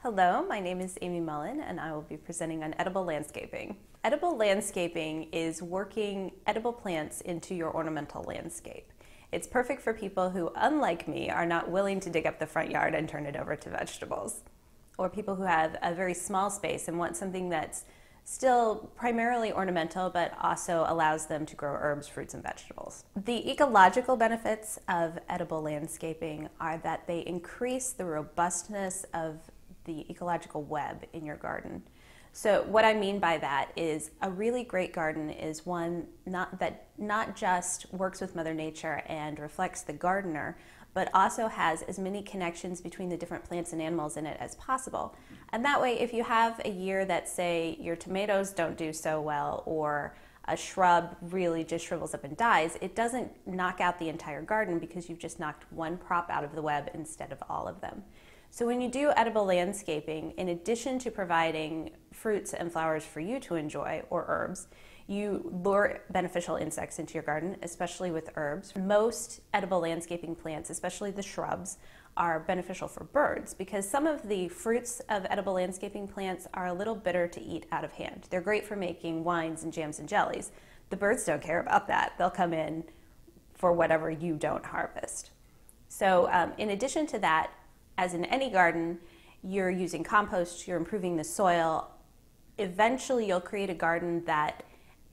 Hello, my name is Amy Mullen and I will be presenting on edible landscaping. Edible landscaping is working edible plants into your ornamental landscape. It's perfect for people who, unlike me, are not willing to dig up the front yard and turn it over to vegetables, or people who have a very small space and want something that's still primarily ornamental but also allows them to grow herbs, fruits, and vegetables. The ecological benefits of edible landscaping are that they increase the robustness of the ecological web in your garden. So what I mean by that is a really great garden is one that not just works with Mother Nature and reflects the gardener, but also has as many connections between the different plants and animals in it as possible. And that way, if you have a year that, say, your tomatoes don't do so well or a shrub really just shrivels up and dies, it doesn't knock out the entire garden because you've just knocked one prop out of the web instead of all of them. So when you do edible landscaping, in addition to providing fruits and flowers for you to enjoy, or herbs, you lure beneficial insects into your garden, especially with herbs. Most edible landscaping plants, especially the shrubs, are beneficial for birds because some of the fruits of edible landscaping plants are a little bitter to eat out of hand. They're great for making wines and jams and jellies. The birds don't care about that. They'll come in for whatever you don't harvest. So in addition to that, as in any garden, you're using compost, you're improving the soil. Eventually you'll create a garden that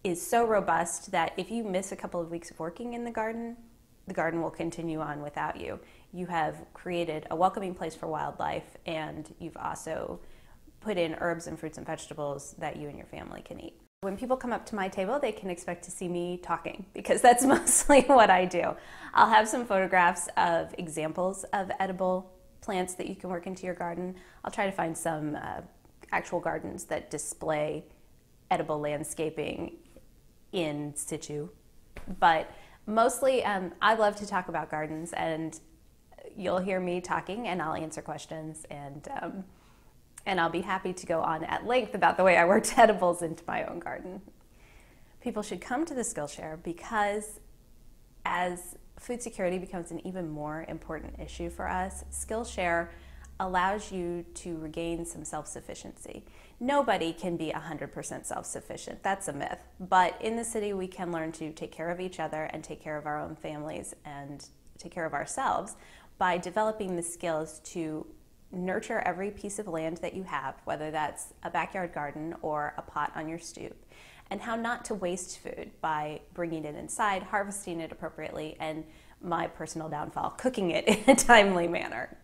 is so robust that if you miss a couple of weeks of working in the garden will continue on without you. You have created a welcoming place for wildlife, and you've also put in herbs and fruits and vegetables that you and your family can eat. When people come up to my table, they can expect to see me talking because that's mostly what I do. I'll have some photographs of examples of edible plants that you can work into your garden. I'll try to find some actual gardens that display edible landscaping in situ. But mostly I love to talk about gardens, and you'll hear me talking and I'll answer questions, and I'll be happy to go on at length about the way I worked edibles into my own garden. People should come to the Skillshare because as food security becomes an even more important issue for us, Skillshare allows you to regain some self-sufficiency. Nobody can be 100% self-sufficient. That's a myth. But in the city, we can learn to take care of each other and take care of our own families and take care of ourselves by developing the skills to nurture every piece of land that you have, whether that's a backyard garden or a pot on your stoop, and how not to waste food by bringing it inside, harvesting it appropriately, and my personal downfall, cooking it in a timely manner.